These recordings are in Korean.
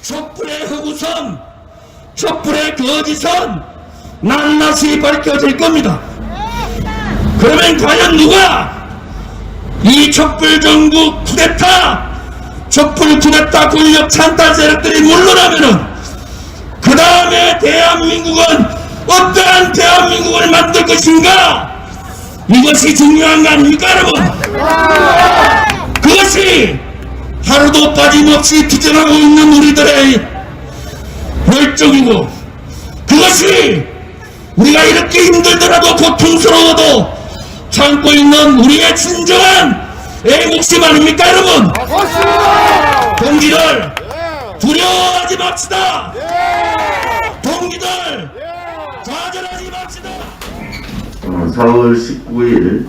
촛불의 흑우선, 촛불의 거짓선 낱낱이 밝혀질 겁니다. 그러면 과연 누가 이 촛불 정부 쿠데타, 촛불 쿠데타 권력 찬탈 세력들이 물러나면은 그 다음에 대한민국은 어떠한 대한민국을 만들 것인가? 이것이 중요한 거 아닙니까, 여러분? 그것이 하루도 빠짐없이 투쟁하고 있는 우리들의 열정이고, 그것이 우리가 이렇게 힘들더라도 고통스러워도 참고 있는 우리의 진정한 애국심 아닙니까, 여러분? 동지들 두려워하지 맙시다. 동지들 좌절하지 맙시다. 4월 19일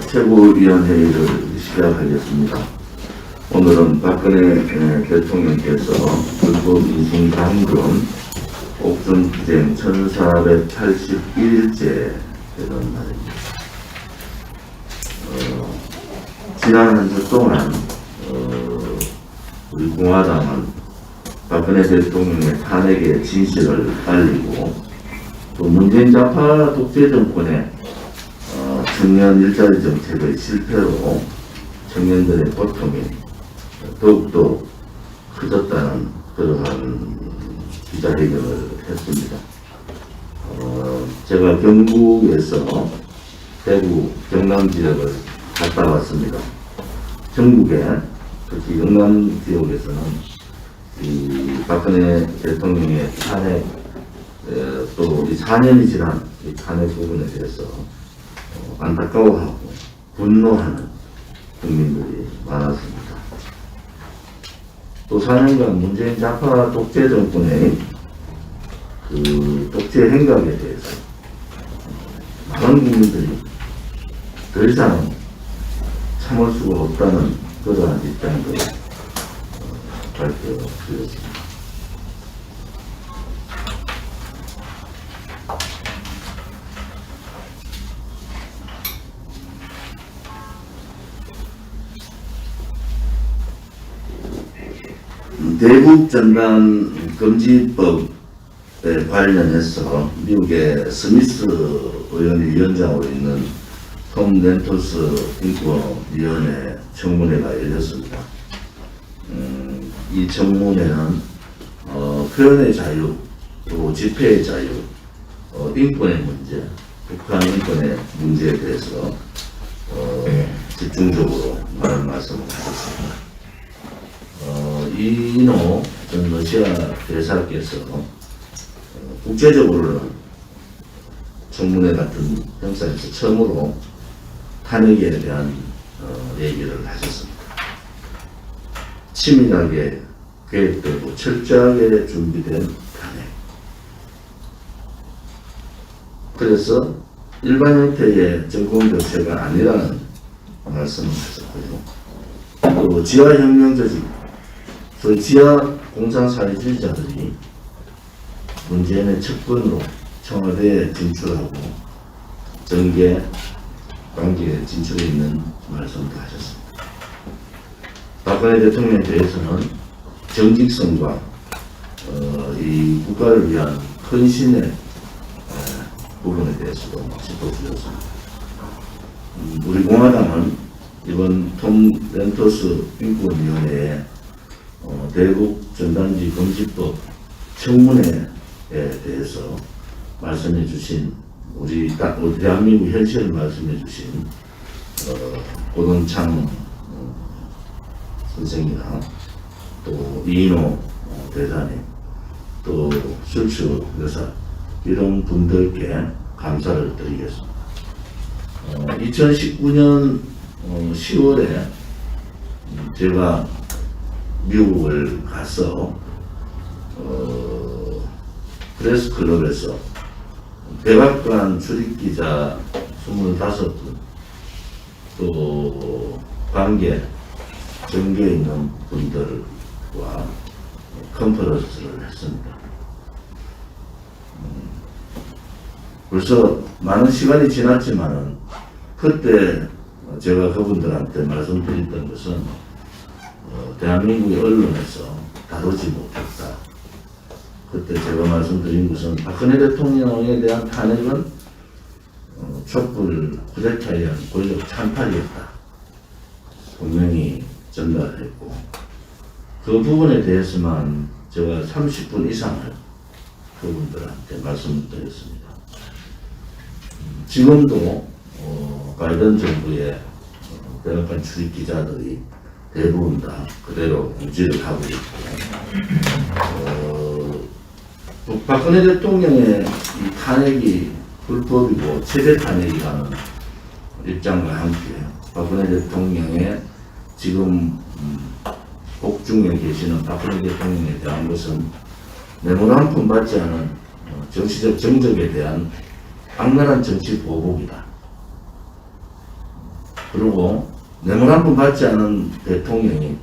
최고위원회의를 시작하겠습니다. 오늘은 박근혜 대통령께서 불법 인신 감금 옥중 투쟁 1481일째 되는 날입니다. 지난 한 주 동안 우리 공화당은 박근혜 대통령의 탄핵의 진실을 알리고 또 문재인 좌파 독재 정권의 청년 일자리 정책의 실패로 청년들의 고통이 더욱더 커졌다는 그러한 기자회견을 했습니다. 제가 경북에서 대구 경남 지역을 갔다 왔습니다. 전국에 특히 영남 지역에서는 이 박근혜 대통령의 탄핵 또 이 4년이 지난 이 탄핵 부분에 대해서 안타까워하고 분노하는 국민들이 많았습니다. 또 4년간 문재인 좌파 독재 정권의 그 독재 행각에 대해서 많은 국민들이 더 이상 참을 수가 없다는 그러한 입장을 발표드렸습니다. 대북 전단 금지법에 관련해서 미국의 스미스 의원이 위원장으로 있는 톰 렌토스 인권위원회 청문회가 열렸습니다. 이 청문회는 표현의 자유, 또 집회의 자유, 인권의 문제, 북한 인권의 문제에 대해서 집중적으로 많은 말씀을 하셨습니다. 이노 전 러시아 대사께서 국제적으로는 청문회 같은 행사에서 처음으로 탄핵에 대한 얘기를 하셨습니다. 치밀하게 계획되고 철저하게 준비된 탄핵. 그래서 일반 형태의 정권 교체가 아니라는 말씀을 하셨고요. 또 지하혁명 조직, 소위 지하 공산 사회주의자들이 문재인의 측근으로 청와대에 진출하고 정계 관계에 진출해 있는 말씀도 하셨습니다. 박근혜 대통령에 대해서는 정직성과 이 국가를 위한 헌신의 부분에 대해서도 짚어주셨습니다. 우리 공화당은 이번 톰 렌토스 인권위원회에 대북 전단지 금지법 청문회에 대해서 말씀해 주신 우리 대한민국 현실을 말씀해 주신 고동창 선생이나 또 이인호 대사님, 또 슐츠 여사 이런 분들께 감사를 드리겠습니다. 2019년 10월에 제가 미국을 가서 프레스클럽에서 백악관 출입기자 25분 또 관계 전교에 있는 분들과 컨퍼런스를 했습니다. 벌써 많은 시간이 지났지만은 그때 제가 그분들한테 말씀드렸던 것은 대한민국의 언론에서 다루지 못했다. 그때 제가 말씀드린 것은 박근혜 대통령에 대한 탄핵은 촛불 쿠데타에 의한 권력 찬탈이었다. 분명히 전달했고 그 부분에 대해서만 제가 30분 이상을 그분들한테 말씀을 드렸습니다. 지금도 바이든 정부의 백악관 출입 기자들이 대부분 다 그대로 유지를 하고 있고 박근혜 대통령의 이 탄핵이 불법이고 최대 탄핵이라는 입장과 함께 박근혜 대통령의 지금 복중에 계시는 박근혜 대통령에 대한 것은 뇌물 한 푼 받지 않은 정치적 정적에 대한 악랄한 정치 보복이다. 그리고 뇌물 한 푼 받지 않은 대통령이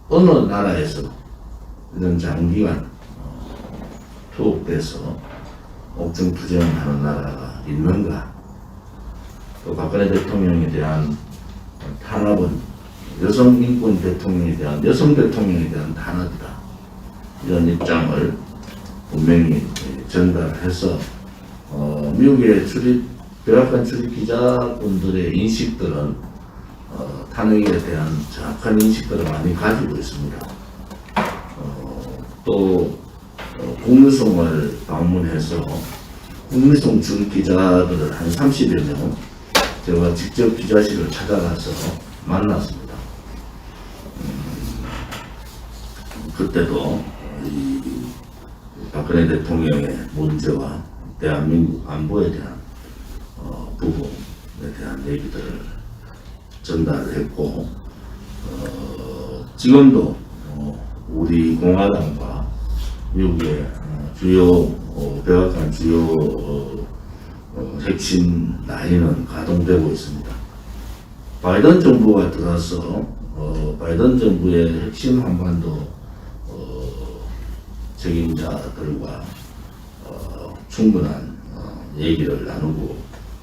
어느 나라에서 이런 장기간 투옥돼서 옥중 투쟁하는 나라가 있는가? 또 박근혜 대통령에 대한 탄압은 여성 인권 대통령에 대한 여성 대통령에 대한 탄압이다. 이런 입장을 분명히 전달해서 미국의 백악관 출입 기자분들의 인식들은 탄핵에 대한 정확한 인식들을 많이 가지고 있습니다. 또 국무성을 방문해서 국무성 출입 기자들을 한 30여 명 제가 직접 기자실을 찾아가서 만났습니다. 그때도 이 박근혜 대통령의 문제와 대한민국 안보에 대한 부분에 대한 얘기들을 전달했고 지금도 우리 공화당과 미국의 주요 백악관 주요 핵심 라인은 가동되고 있습니다. 바이든 정부가 들어서 바이든 정부의 핵심 한반도 책임자들과 충분한 얘기를 나누고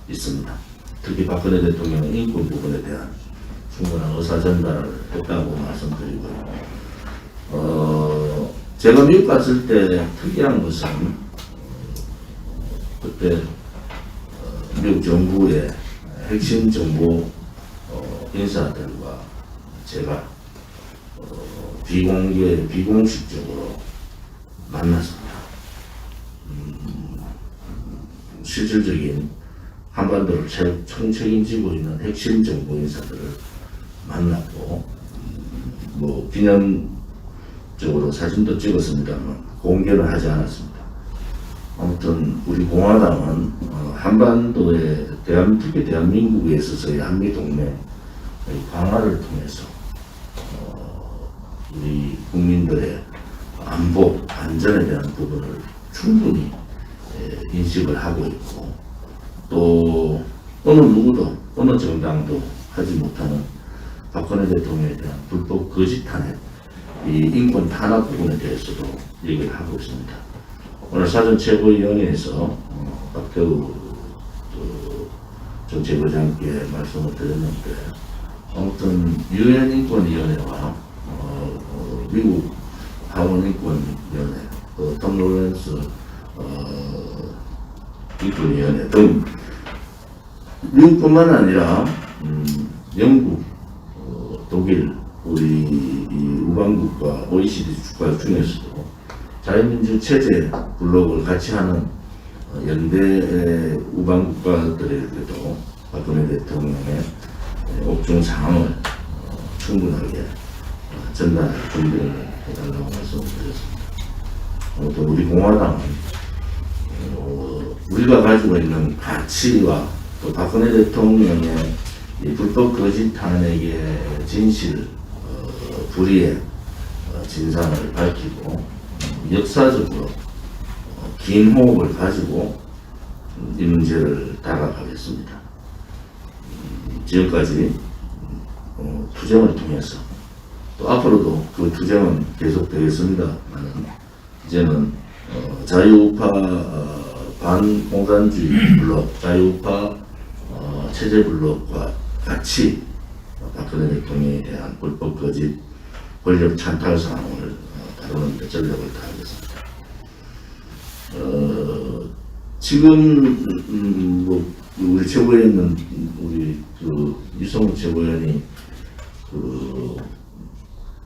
있습니다. 특히 박근혜 대통령의 인권 부분에 대한 충분한 의사 전달을 했다고 말씀드리고요. 제가 미국 갔을 때 특이한 것은 그때 미국 정부의 핵심 정보 인사들과 제가 비공식적으로 만났습니다. 실질적인 한반도를 총책임지고 있는 핵심 정보 인사들을 만났고 뭐 기념적으로 사진도 찍었습니다만 공개는 하지 않았습니다. 아무튼 우리 공화당은 한반도의 특히 대한민국에 있어서의 한미동맹 강화를 통해서 우리 국민들의 안보, 안전에 대한 부분을 충분히 인식을 하고 있고 또 어느 누구도 어느 정당도 하지 못하는 박근혜 대통령에 대한 불법 거짓 탄핵, 이 인권 탄압 부분에 대해서도 얘기를 하고 있습니다. 오늘 사전 최고위원회에서 박태우 정책의장께 말씀을 드렸는데 아무튼 유엔 인권위원회와 미국 하원인권위원회, 톰 로렌스 인권위원회 등 미국뿐만 아니라 영국, 독일, 우리 우방국과 OECD 국가 중에서도 자유민주 체제 블록을 같이 하는 연대 우방국가들에게도 박근혜 대통령의 옥중 상황을 충분하게 전달 준비를 해달라고 말씀을 드렸습니다. 또 우리 공화당은 우리가 가지고 있는 가치와 또 박근혜 대통령의 이 불법 거짓 탄핵의 진실, 불의의 진상을 밝히고 역사적으로 긴 호흡을 가지고 이 문제를 다가가겠습니다. 지금까지 투쟁을 통해서 또 앞으로도 그 투쟁은 계속되겠습니다만 이제는 자유우파 반공산주의 블록, 자유우파 체제 블록과 같이 박근혜 대통령에 대한 불법 거짓 권력 찬탈 사항을 다루는 데 전력을 다하겠습니다. 지금 뭐 우리 최고위원은 우리 유성우 최고위원이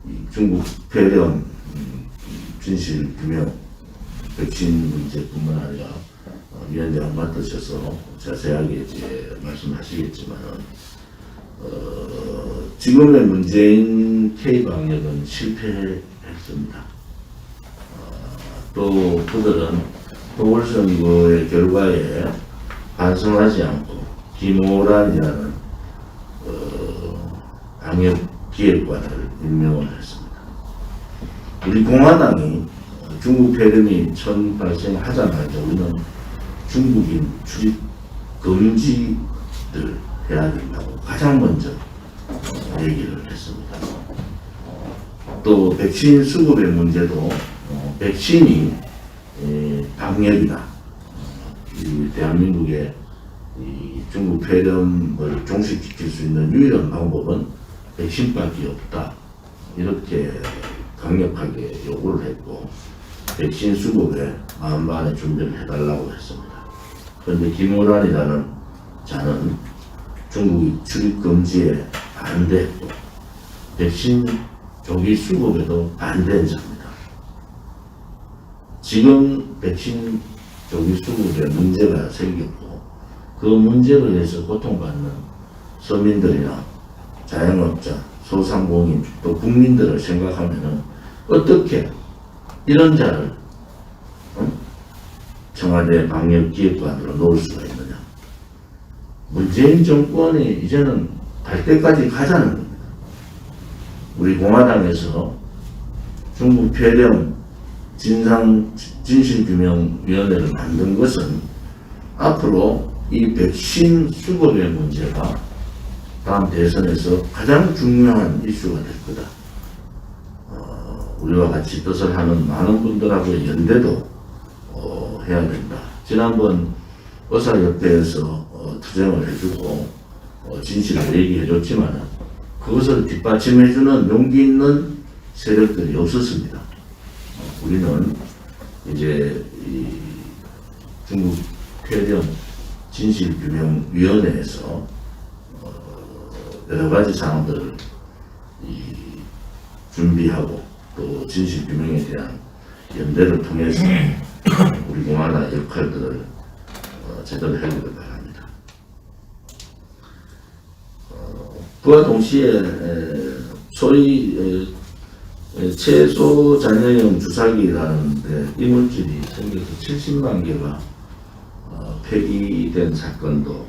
이 중국 폐렴 진실 규명 백신 문제뿐만 아니라 위원장을 맡으셔서 자세하게 이제 말씀하시겠지만은 지금의 문재인 K방역은 실패했습니다. 또 그들은 보궐선거의 결과에 반성하지 않고 김호란이라는 방역기획관을 임명을 했습니다. 우리 공화당이 중국 폐렴이 처음 발생하자마자 우리는 중국인 출입 금지를 해야 된다고 가장 먼저 얘기를 했습니다. 또 백신 수급의 문제도 백신이 방역이다. 대한민국의 이 중국 폐렴을 종식시킬 수 있는 유일한 방법은 백신밖에 없다. 이렇게 강력하게 요구를 했고 백신 수급에 만반의 준비를 해달라고 했습니다. 그런데 김호란이라는 자는 중국이 출입 금지에 반대했고 백신 조기 수급에도 반대한 자입니다. 지금 백신 조기 수급에 문제가 생겼고 그 문제로 인해서 고통받는 서민들이나 자영업자, 소상공인 또 국민들을 생각하면은 어떻게 이런 자를 청와대 방역기획관으로 놓을 수가 있느냐. 문재인 정권이 이제는 갈 때까지 가자는 겁니다. 우리 공화당에서 중국 폐렴 진실규명위원회를 만든 것은 앞으로 이 백신 수급의 문제가 다음 대선에서 가장 중요한 이슈가 될 거다. 우리와 같이 뜻을 하는 많은 분들하고의 연대도 해야 된다. 지난번 의사협회에서 투쟁을 해주고 진실을 얘기해줬지만 그것을 뒷받침해주는 용기 있는 세력들이 없었습니다. 우리는 이제 이 중국 폐렴 진실규명위원회에서 여러 가지 사항들을 준비하고 또 진실규명에 대한 연대를 통해서 우리 공화당의 역할들을 제대로 해주길 바랍니다. 그와 동시에 소위 최소 잔여형 주사기라는 데 이물질이 생겨서 70만 개가 폐기된 사건도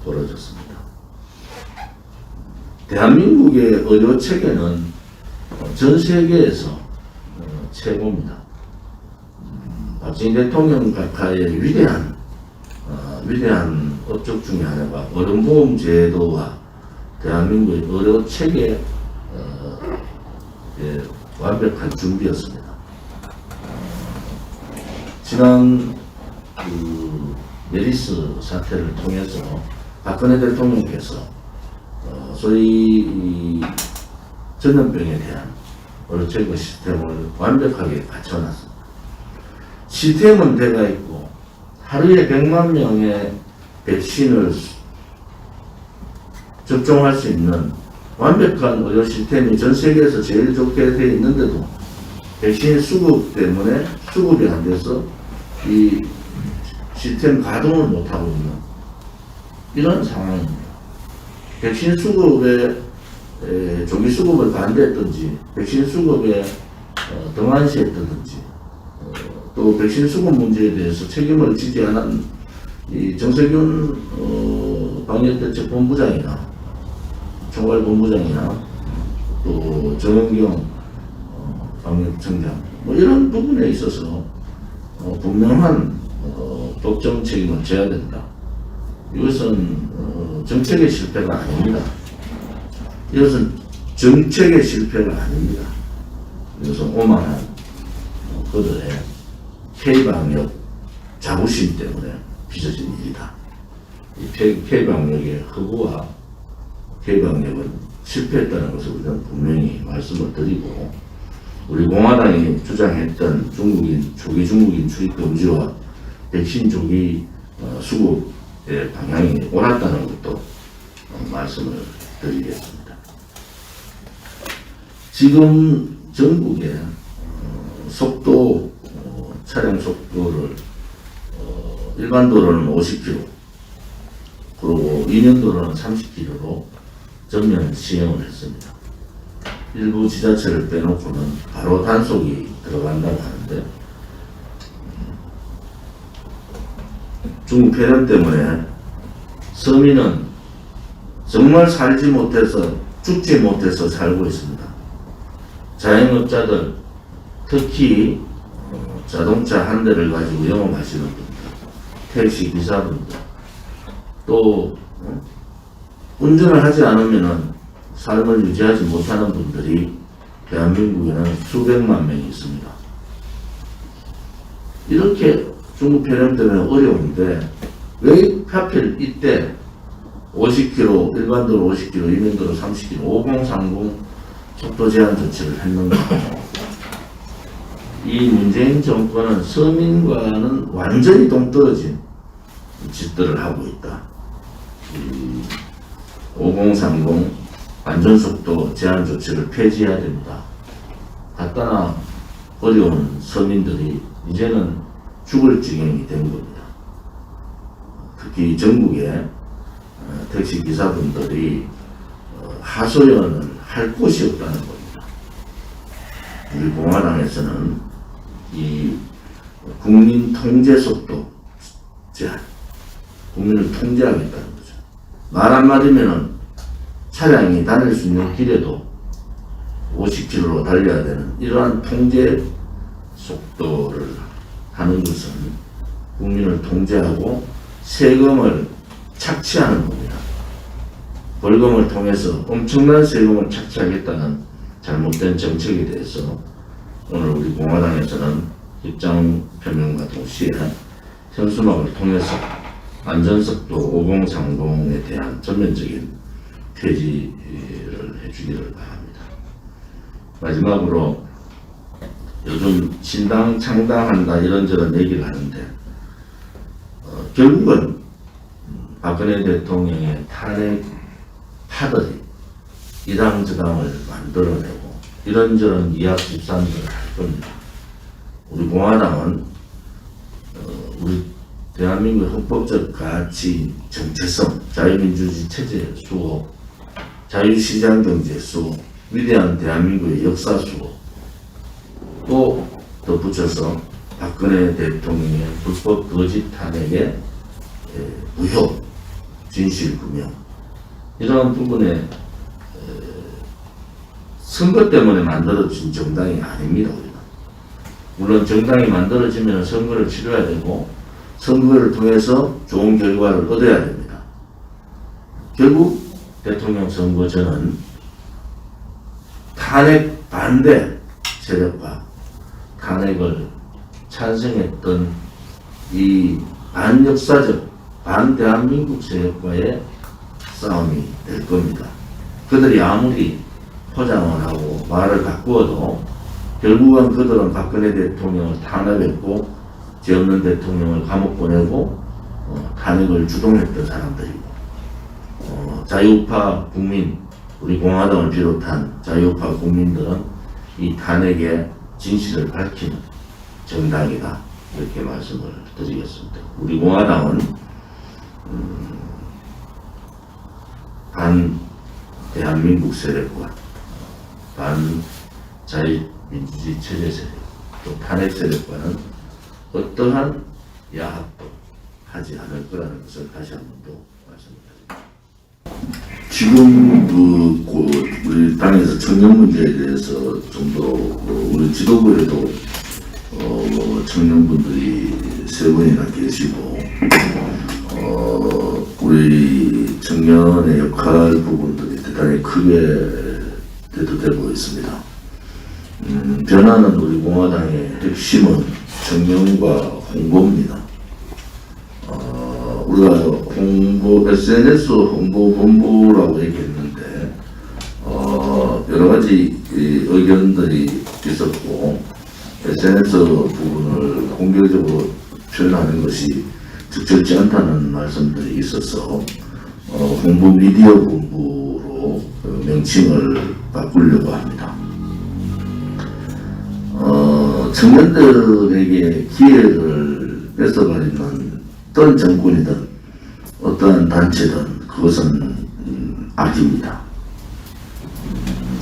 벌어졌습니다. 대한민국의 의료 체계는 전 세계에서 최고입니다. 박정희 대통령 각하의 위대한 업적 중에 하나가 어른보험 제도와 대한민국의 의료 체계 완벽한 준비였습니다. 지난 메리스 사태를 통해서 박근혜 대통령께서 소위 전염병에 대한 의료 체계 시스템을 완벽하게 갖춰놨습니다. 시스템은 되어 있고 하루에 100만 명의 백신을 접종할 수 있는 완벽한 의료 시스템이 전 세계에서 제일 좋게 되어 있는데도 백신 수급 때문에 수급이 안 돼서 이 시스템 가동을 못하고 있는 이런 상황입니다. 백신 수급에 조기 수급을 반대했든지 백신 수급에 등한시했든지 또 백신 수급 문제에 대해서 책임을 지지 않은 이 정세균 방역대책본부장이나 총괄본부장이나 또 정은경 방역청장 뭐 이런 부분에 있어서 분명한 법정 책임을 져야 된다. 이것은 정책의 실패가 아닙니다. 이것은 정책의 실패가 아닙니다. 이것은 오만한 그들의 K방역 자부심 때문에 빚어진 일이다. 이 K방역의 허구와 K방역은 실패했다는 것을 우리는 분명히 말씀을 드리고, 우리 공화당이 주장했던 조기 중국인 출입 금지와 백신 조기 수급의 방향이 옳았다는 것도 말씀을 드리겠습니다. 지금 전국의 속도, 차량 속도를 일반 도로는 50km, 그리고 이면 도로는 30km로 전면 시행을 했습니다. 일부 지자체를 빼놓고는 바로 단속이 들어간다고 하는데, 중국 폐렴 때문에 서민은 정말 살지 못해서, 죽지 못해서 살고 있습니다. 자영업자들, 특히 자동차 한 대를 가지고 영업하시는 분들, 택시 기사분들, 또 운전을 하지 않으면은 삶을 유지하지 못하는 분들이 대한민국에는 수백만 명이 있습니다. 이렇게 중국 폐렴 때문에 어려운데 왜 하필 이때 50km, 일반도로 50km, 이면도로 30km, 5030 속도 제한 조치를 했는가? 이 문재인 정권은 서민과는 완전히 동떨어진 짓들을 하고 있다. 5030 안전속도 제한 조치를 폐지해야 됩니다. 간단한 어려운 서민들이 이제는 죽을 지경이 된 겁니다. 특히 전국의 택시 기사분들이 하소연을 할 곳이 없다는 겁니다. 우리 공화당에서는 이 국민 통제 속도 제한, 국민을 통제하겠다는 거죠. 말 한마디면은 차량이 다닐 수 있는 길에도 50km로 달려야 되는 이러한 통제 속도를 하는 것은 국민을 통제하고 세금을 착취하는 겁니다. 벌금을 통해서 엄청난 세금을 착취하겠다는 잘못된 정책에 대해서 오늘 우리 공화당에서는 입장 표명과 동시에 현수막을 통해서 안전속도 5030에 대한 전면적인 폐지를 해주기를 바랍니다. 마지막으로 요즘 신당 창당한다 이런저런 얘기를 하는데 결국은 박근혜 대통령의 탄핵 파들이 이당 저당을 만들어내고 이런저런 이합 집산들을 할 겁니다. 우리 공화당은 우리 대한민국의 헌법적 가치 정체성, 자유민주주의 체제 수호, 자유시장 경제 수호, 위대한 대한민국의 역사 수호, 또 덧붙여서 박근혜 대통령의 불법 거짓 탄핵의 무효, 진실 규명, 이러한 부분에 선거 때문에 만들어진 정당이 아닙니다. 우리는. 물론 정당이 만들어지면 선거를 치러야 되고 선거를 통해서 좋은 결과를 얻어야 됩니다. 결국 대통령 선거 전은 탄핵 반대 세력과 탄핵을 찬성했던 이 반역사적 반대한민국 세력과의 싸움이 될 겁니다. 그들이 아무리 포장을 하고 말을 바꾸어도 결국은 그들은 박근혜 대통령을 탄압했고 죄 없는 대통령을 감옥 보내고 탄핵을 주동했던 사람들이고 자유우파 국민, 우리 공화당을 비롯한 자유우파 국민들은 이 탄핵의 진실을 밝히는 정당이다, 이렇게 말씀을 드리겠습니다. 우리 공화당은 반 대한민국 세력과 반 자유민주주의 체제 세력, 또 탄핵 세력과는 어떠한 야합도 하지 않을 거라는 것을 다시 한 번 더 말씀드립니다. 지금 우리 당에서 청년 문제에 대해서 좀 더 우리 지도부에도 청년분들이 3분이나 계시고 우리 청년의 역할 부분들이 대단히 크게 대두되고 있습니다. 변화는 우리 공화당의 핵심은 청년과 홍보입니다. 우리가 SNS 홍보본부라고 얘기했는데 여러 가지 의견들이 있었고 SNS 부분을 공개적으로 표현하는 것이 적절치 않다는 말씀들이 있어서 홍보 미디어 본부로 명칭을 바꾸려고 합니다. 청년들에게 기회를 뺏어가려는 어떤 정권이든 어떠한 단체든 그것은 악입니다.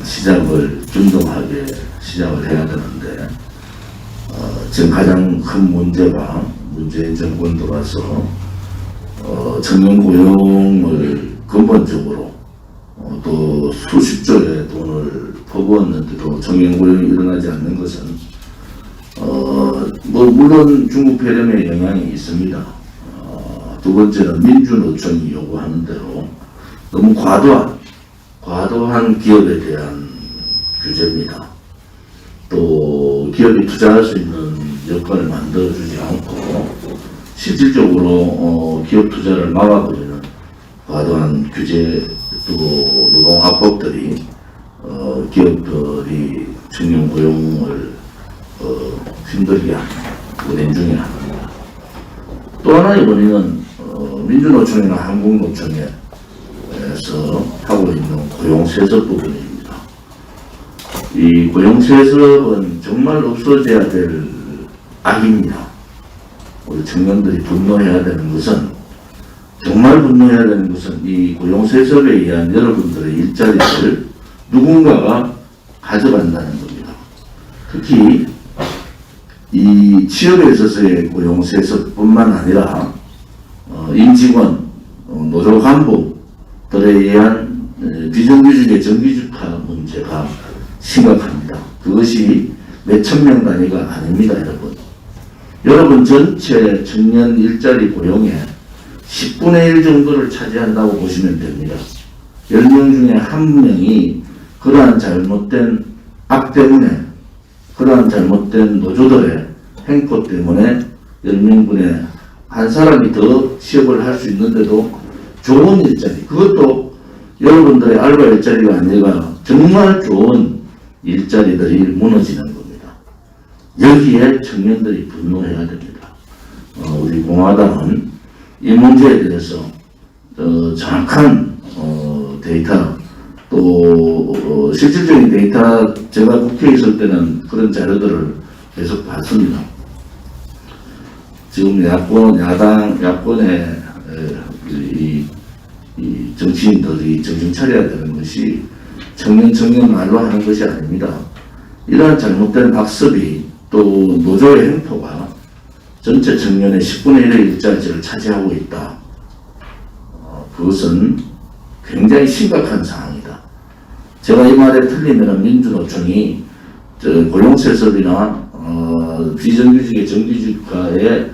시작을 균등하게 시작을 해야 되는데 지금 가장 큰 문제가 문재인 정권 들어와서 청년 고용을 근본적으로 또 수십조의 돈을 퍼부었는데도 청년 고용이 일어나지 않는 것은 물론 중국 폐렴의 영향이 있습니다. 두 번째는 민주노총이 요구하는 대로 너무 과도한 기업에 대한 규제입니다. 또 기업이 투자할 수 있는 여건을 만들어주지 않고 실질적으로 기업 투자를 막아버리는 과도한 규제 또 노동 압박들이 기업들이 청년 고용을 힘들게 하는 원인 중에 하나입니다. 또 하나의 원인은 민주노총이나 한국노총에서 하고 있는 고용세습 부분입니다. 이 고용세습은 정말 없어져야 될 악입니다. 우리 청년들이 분노해야 되는 것은 정말 분노해야 되는 것은 이 고용세습에 의한 여러분들의 일자리를 누군가가 가져간다는 겁니다. 특히 이 취업에 있어서의 고용세습뿐만 아니라 임직원, 노조 간부들에 의한 비정규직의 정규직화 문제가 심각합니다. 그것이 몇천 명 단위가 아닙니다, 여러분. 여러분 전체 청년 일자리 고용의 10분의 1 정도를 차지한다고 보시면 됩니다. 10명 중에 1명이 그러한 잘못된 악 때문에, 그러한 잘못된 노조들의 행포 때문에 10명분의 한 사람이 더 취업을 할 수 있는데도 좋은 일자리, 그것도 여러분들의 알바 일자리가 아니라 정말 좋은 일자리들이 무너지는 겁니다. 여기에 청년들이 분노해야 됩니다. 우리 공화당은 이 문제에 대해서 정확한 데이터 또 실질적인 데이터, 제가 국회에 있을 때는 그런 자료들을 계속 봤습니다. 지금 야권의 이 정치인들이 정신 차려야 되는 것이 청년 말로 하는 것이 아닙니다. 이러한 잘못된 학습이 또 노조의 행포가 전체 청년의 10분의 1의 일자리를 차지하고 있다. 그것은 굉장히 심각한 상황이다. 제가 이 말에 틀리면 민주노총이 고용세습이나 비정규직의 정규직화의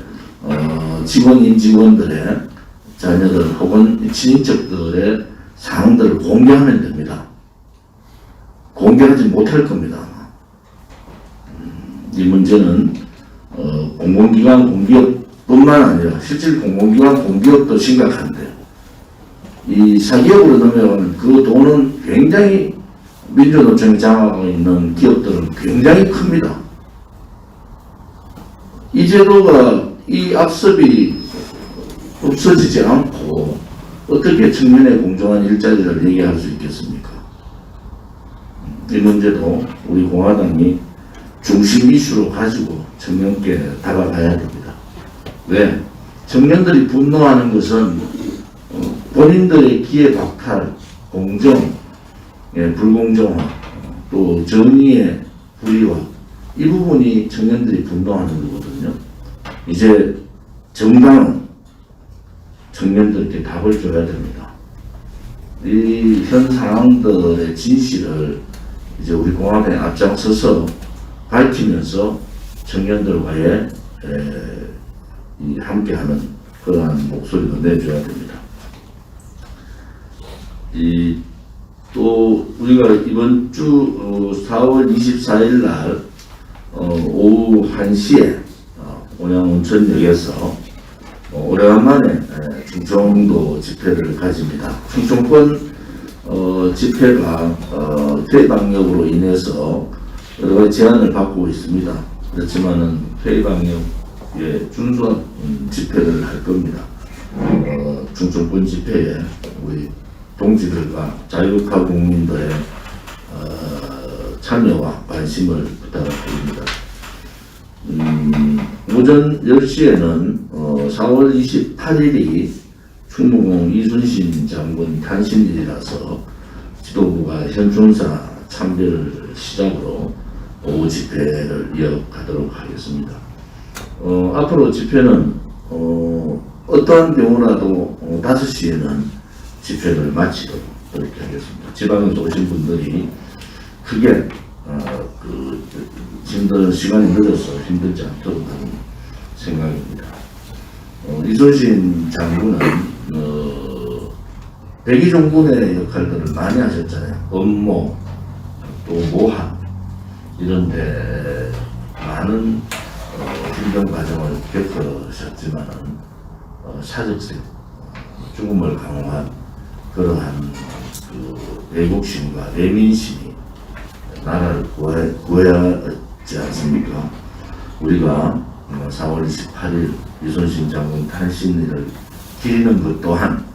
직원, 임직원들의 자녀들 혹은 친인척들의 사항들을 공개하면 됩니다. 공개하지 못할 겁니다. 이 문제는 공공기관, 공기업뿐만 아니라 실질 공공기관, 공기업도 심각한데 이 사기업으로 넘어가면 그 돈은 굉장히 민주노총이 장악하고 있는 기업들은 굉장히 큽니다. 이 제도가 이 악습이 없어지지 않고 어떻게 청년의 공정한 일자리를 얘기할 수 있겠습니까? 이 문제도 우리 공화당이 중심 이슈로 가지고 청년께 다가가야 됩니다. 왜? 청년들이 분노하는 것은 본인들의 기회 박탈, 공정, 불공정화, 또 정의의 불의화, 이 부분이 청년들이 분노하는 거거든요. 이제 정당은 청년들께 답을 줘야 됩니다. 이 현 상황들의 진실을 이제 우리 공화당에 앞장서서 밝히면서 청년들과의 함께하는 그러한 목소리도 내줘야 됩니다. 또 우리가 이번 주 4월 24일 날 오후 1시에 온양온천역에서 오래간만에 충청도 집회를 가집니다. 충청권 집회가 특혜 방역으로 인해서 여러 가지 제한을 받고 있습니다. 그렇지만은 회의 방역에 준수한 집회를 할 겁니다. 충청권 집회에 우리 동지들과 자유국가 국민들의 참여와 관심을 부탁드립니다. 오전 10시에는 4월 28일이 충무공 이순신 장군 탄신일이라서 지도부가 현충사 참배를 시작으로 오후 집회를 이어가도록 하겠습니다. 앞으로 집회는 어떠한 경우라도 5시에는 집회를 마치도록 그렇게 하겠습니다. 지방에서 오신 분들이 크게 힘든 시간이 늦어서 힘들지 않도록 하는 생각입니다. 이순신 장군은 백의종군의 역할들을 많이 하셨잖아요. 업무, 또 모함 이런데 많은 힘든 과정을 겪으셨지만은 사적생 죽음을 강화한 그러한 애국심과 내민심이 나라를 구해야 하지 않습니까? 우리가 4월 28일 이순신 장군 탄신일을 기리는 것 또한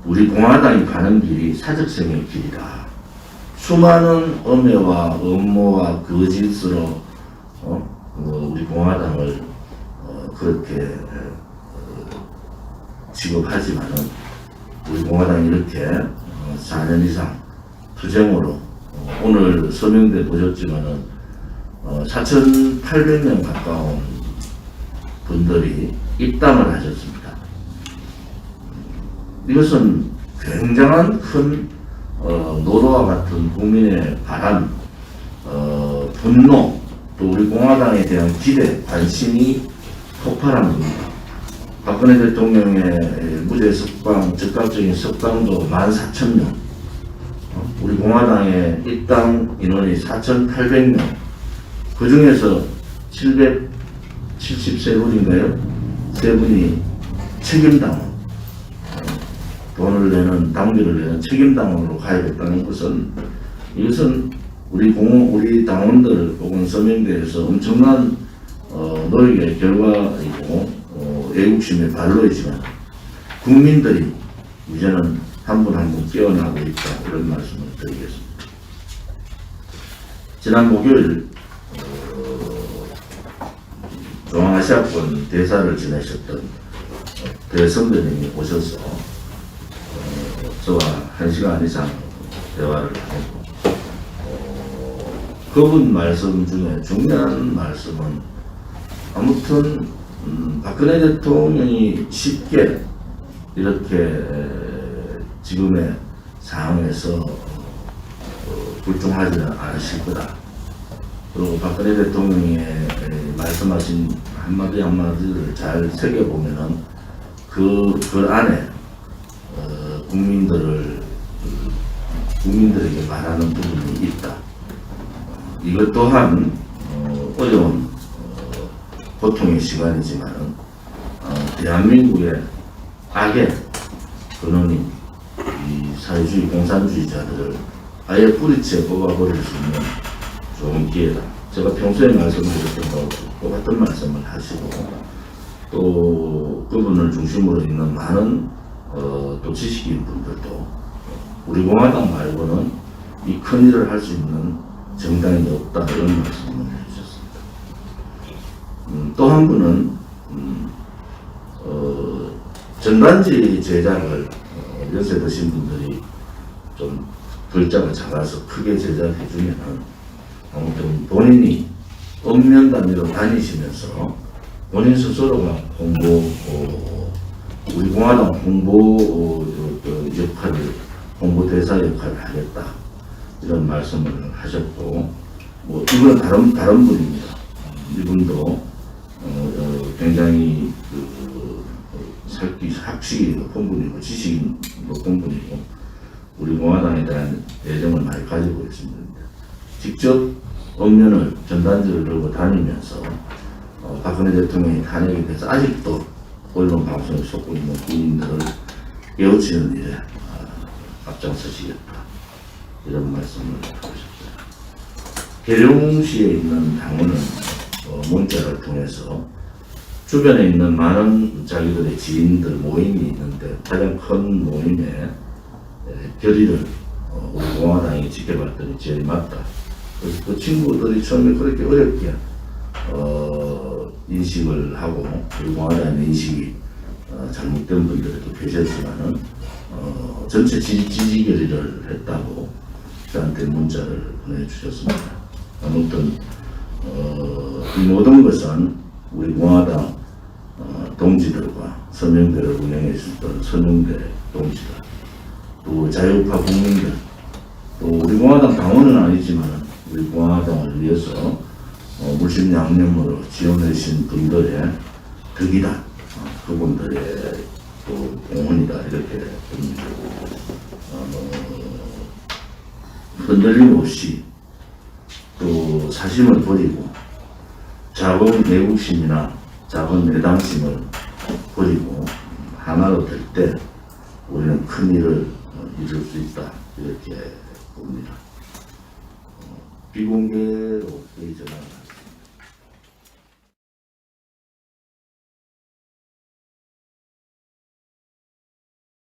우리 공화당이 가는 길이 사적생의 길이다. 수많은 엄해와 음모와 거짓으로 우리 공화당을 그렇게 취급하지만은 우리 공화당이 이렇게 4년 이상 투쟁으로 오늘 서명대 보셨지만은 4,800명 가까운 분들이 입당을 하셨습니다. 이것은 굉장한 큰 노도와 같은 국민의 바람, 분노, 또 우리 공화당에 대한 기대, 관심이 폭발한 겁니다. 박근혜 대통령의 무죄 석방, 즉각적인 석방도 14,000명, 우리 공화당의 입당 인원이 4,800명, 그 중에서 773분인가요? 세 분이 책임당원, 돈을 내는, 당비를 내는 책임당원으로 가입했다는 것은, 이것은 우리 당원들 혹은 서명대에서 엄청난 노력의 결과이고 애국심의 발로이지만 국민들이 이제는 한 분 한 분 깨어나고 있다, 이런 말씀을 드리겠습니다. 지난 목요일 중앙아시아권 대사를 지내셨던 대선배님이 오셔서 저와 1시간 이상 대화를 하고 그분 말씀 중에 중요한 말씀은 아무튼 박근혜 대통령이 쉽게 이렇게 지금의 상황에서 불중하지는 않으실 거다. 그리고 박근혜 대통령이 말씀하신 한마디 한마디를 잘 새겨보면은 그 안에 국민들에게 말하는 부분이 있다. 이것 또한 어려운 고통의 시간이지만은 대한민국의 악의 근원인 이 사회주의 공산주의자들을 아예 뿌리째 뽑아버릴 수 있는 좋은 기회다. 제가 평소에 말씀드렸던 거하고 똑같은 말씀을 하시고 또 그분을 중심으로 있는 많은 또 지식인 분들도 우리 공화당 말고는 이 큰 일을 할 수 있는 정당이 없다, 이런 말씀을 해주셨습니다. 또 한 분은 전단지 제작을 연세 드신 분들이 좀 글자가 작아서 크게 제작해 주면은 아무튼 본인이 읍면 단위로 다니시면서 본인 스스로가 우리 공화당 홍보 역할을, 홍보대사 역할을 하겠다, 이런 말씀을 하셨고, 뭐 이분은 다른 분입니다. 이분도 굉장히 학식이 높은 분이고 지식이 높은 분이고 우리 공화당에 대한 애정을 많이 가지고 있습니다. 직접 읍면을 전단지를 들고 다니면서 박근혜 대통령이 탄핵에 대해서 아직도 언론 방송에 쏟고 있는 국민들을 깨우치는 일에 앞장서시겠다, 이런 말씀을 하고 싶어요. 계룡시에 있는 당원은 문자를 통해서 주변에 있는 많은 자기들의 지인들 모임이 있는데 가장 큰 모임에 결의를 우리 공화당이 지켜봤더니 제일 맞다. 그래서 그 친구들이 처음에 그렇게 어렵게 인식을 하고 우리 공화당의 인식이 잘못된 분들도 계셨지만은 전체 지지 결의를 했다고 저한테 문자를 보내주셨습니다. 아무튼 이 모든 것은 우리 공화당 동지들과 서명대를 운영해 주던 서명대 동지들, 또 자유파 국민들, 또 우리 공화당 당원은 아니지만 우리 공화당을 위해서 물심양념으로 지원해 주신 분들의 덕이다, 그분들의 또 공헌이다 이렇게 봅니다. 흔들림 없이 또 사심을 버리고 작은 애국심이나 작은 애당심을 버리고 하나로 될 때 우리는 큰 일을 이룰 수 있다 이렇게 봅니다. 비공개로 회의 전화를